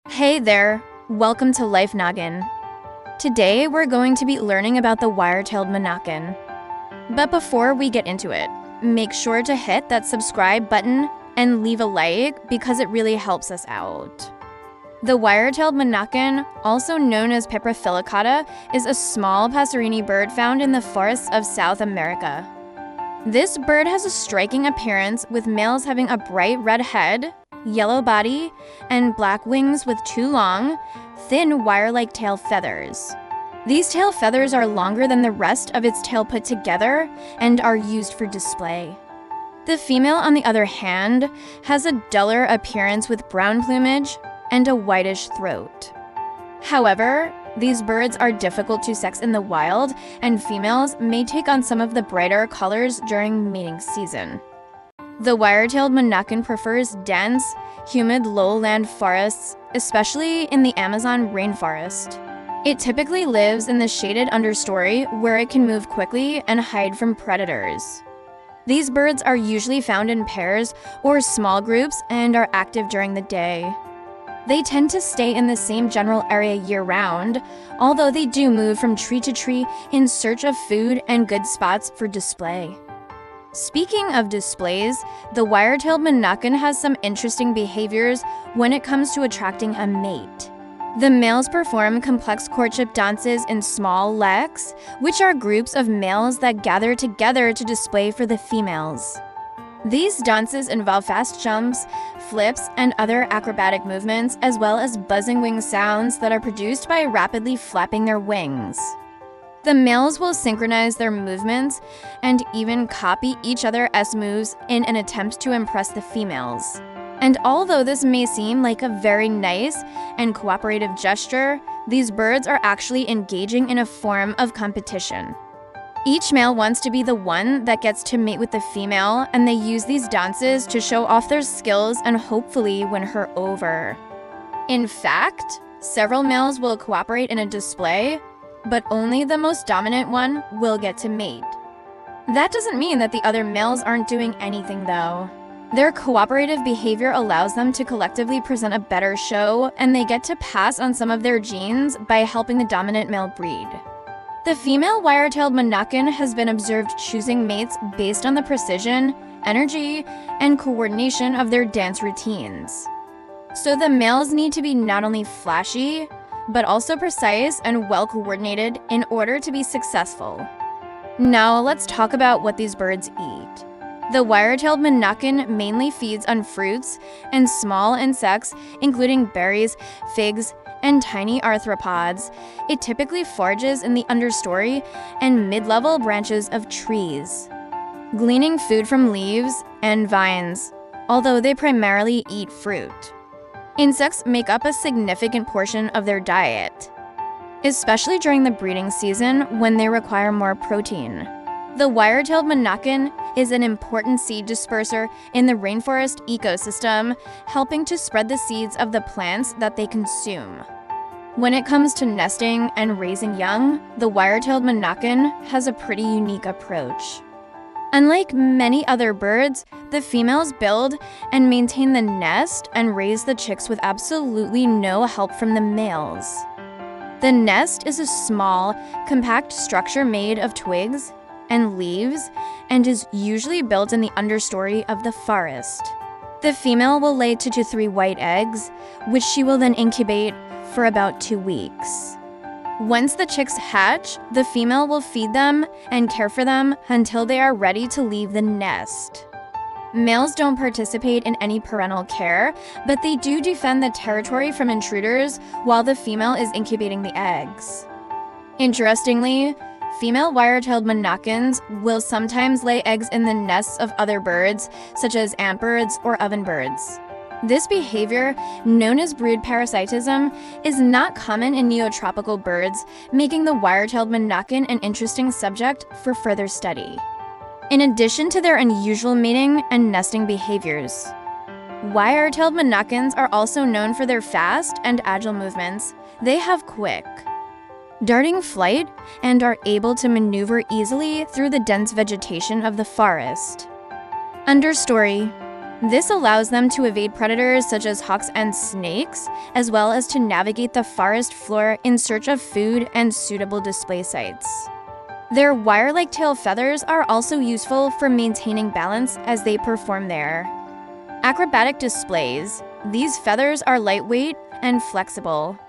Hey there, welcome to Life Noggin. Today we're going to be learning about the wire-tailed Manakin. But before we get into it, make sure to hit that subscribe button and leave a like because it really helps us out. The wire-tailed Manakin, also known as Pipra filicauda, is a small passerini bird found in the forests of South America. This bird has a striking appearance, with males having a bright red head, yellow body, and black wings with two long, thin wire-like tail feathers. These tail feathers are longer than the rest of its tail put together and are used for display. The female, on the other hand, has a duller appearance with brown plumage and a whitish throat. However, these birds are difficult to sex in the wild, and females may take on some of the brighter colors during mating season. The wire-tailed Manakin prefers dense, humid lowland forests, especially in the Amazon rainforest. It typically lives in the shaded understory where it can move quickly and hide from predators. These birds are usually found in pairs or small groups and are active during the day. They tend to stay in the same general area year-round, although they do move from tree to tree in search of food and good spots for display. Speaking of displays, the wire-tailed Manakin has some interesting behaviors when it comes to attracting a mate. The males perform complex courtship dances in small leks, which are groups of males that gather together to display for the females. These dances involve fast jumps, flips, and other acrobatic movements, as well as buzzing wing sounds that are produced by rapidly flapping their wings. The males will synchronize their movements and even copy each other's moves in an attempt to impress the females. And although this may seem like a very nice and cooperative gesture, these birds are actually engaging in a form of competition. Each male wants to be the one that gets to mate with the female, and they use these dances to show off their skills and hopefully win her over. In fact, several males will cooperate in a display, but only the most dominant one will get to mate. That doesn't mean that the other males aren't doing anything, though. Their cooperative behavior allows them to collectively present a better show, and they get to pass on some of their genes by helping the dominant male breed. The female wire-tailed Manakin has been observed choosing mates based on the precision, energy, and coordination of their dance routines. So the males need to be not only flashy, but also precise and well-coordinated in order to be successful. Now let's talk about what these birds eat. The wire-tailed Manakin mainly feeds on fruits and small insects, including berries, figs, and tiny arthropods. It typically forages in the understory and mid-level branches of trees, gleaning food from leaves and vines, although they primarily eat fruit. Insects make up a significant portion of their diet, especially during the breeding season when they require more protein. The wire-tailed Manakin is an important seed disperser in the rainforest ecosystem, helping to spread the seeds of the plants that they consume. When it comes to nesting and raising young, the wire-tailed Manakin has a pretty unique approach. Unlike many other birds, the females build and maintain the nest and raise the chicks with absolutely no help from the males. The nest is a small, compact structure made of twigs and leaves and is usually built in the understory of the forest. The female will lay 2 to 3 white eggs, which she will then incubate for about 2 weeks. Once the chicks hatch, the female will feed them and care for them until they are ready to leave the nest. Males don't participate in any parental care, but they do defend the territory from intruders while the female is incubating the eggs. Interestingly, female wire-tailed Manakins will sometimes lay eggs in the nests of other birds, such as antbirds or ovenbirds. This behavior, known as brood parasitism, is not common in neotropical birds, making the wire-tailed Manakin an interesting subject for further study. In addition to their unusual mating and nesting behaviors, wire-tailed Manakins are also known for their fast and agile movements. They have quick, darting flight and are able to maneuver easily through the dense vegetation of the forest. Understory. This allows them to evade predators such as hawks and snakes, as well as to navigate the forest floor in search of food and suitable display sites. Their wire-like tail feathers are also useful for maintaining balance as they perform their acrobatic displays. These feathers are lightweight and flexible,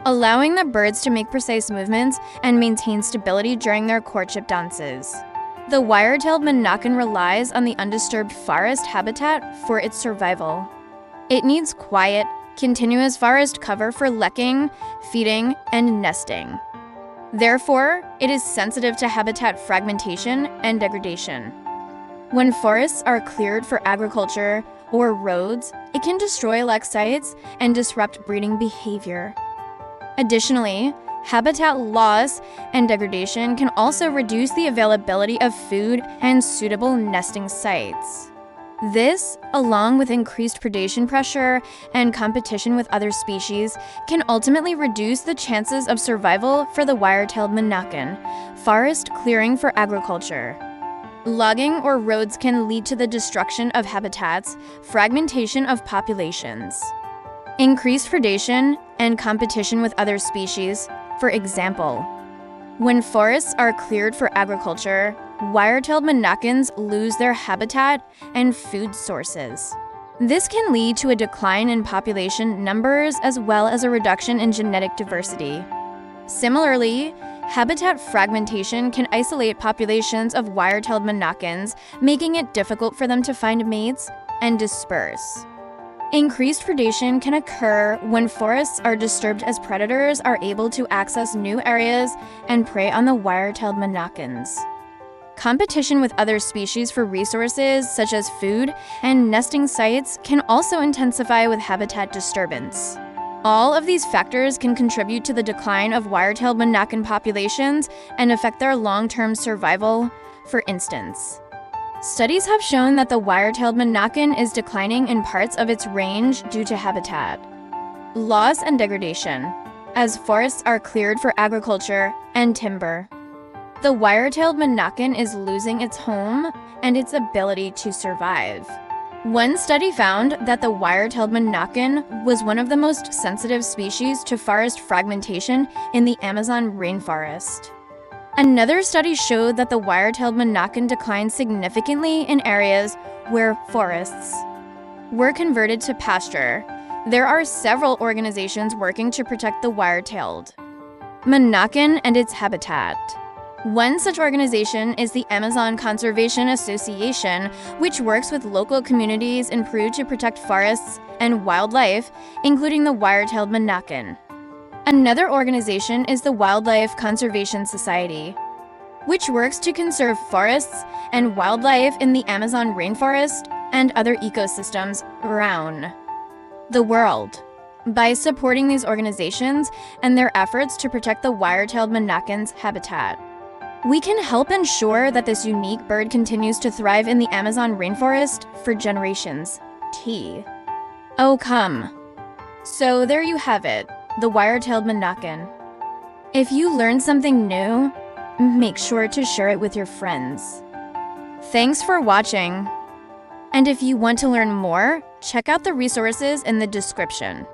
allowing the birds to make precise movements and maintain stability during their courtship dances. The wire-tailed Manakin relies on the undisturbed forest habitat for its survival. It needs quiet, continuous forest cover for lecking, feeding, and nesting. Therefore, it is sensitive to habitat fragmentation and degradation. When forests are cleared for agriculture or roads, it can destroy lek sites and disrupt breeding behavior. Additionally, habitat loss and degradation can also reduce the availability of food and suitable nesting sites. This, along with increased predation pressure and competition with other species, can ultimately reduce the chances of survival for the wire-tailed Manakin. Forest clearing for agriculture. Logging or roads can lead to the destruction of habitats, fragmentation of populations, increased predation, and competition with other species. For example, when forests are cleared for agriculture, wire-tailed Manakins lose their habitat and food sources. This can lead to a decline in population numbers as well as a reduction in genetic diversity. Similarly, habitat fragmentation can isolate populations of wire-tailed Manakins, making it difficult for them to find mates and disperse. Increased predation can occur when forests are disturbed as predators are able to access new areas and prey on the wire-tailed Manakins. Competition with other species for resources, such as food and nesting sites, can also intensify with habitat disturbance. All of these factors can contribute to the decline of wire-tailed Manakin populations and affect their long-term survival. For instance, studies have shown that the wire-tailed Manakin is declining in parts of its range due to habitat loss and degradation, as forests are cleared for agriculture and timber. The wire-tailed Manakin is losing its home and its ability to survive. One study found that the wire-tailed Manakin was one of the most sensitive species to forest fragmentation in the Amazon rainforest. Another study showed that the wire-tailed Manakin declined significantly in areas where forests were converted to pasture. There are several organizations working to protect the wire-tailed Manakin and its habitat. One such organization is the Amazon Conservation Association, which works with local communities in Peru to protect forests and wildlife, including the wire-tailed Manakin. Another organization is the Wildlife Conservation Society, which works to conserve forests and wildlife in the Amazon rainforest and other ecosystems around the world. By supporting these organizations and their efforts to protect the wire-tailed Manakin's habitat, we can help ensure that this unique bird continues to thrive in the Amazon rainforest for generations. Oh, come. So there you have it, the wire-tailed Manakin. If you learned something new, make sure to share it with your friends. Thanks for watching. And if you want to learn more, check out the resources in the description.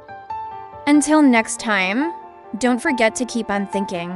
Until next time, don't forget to keep on thinking.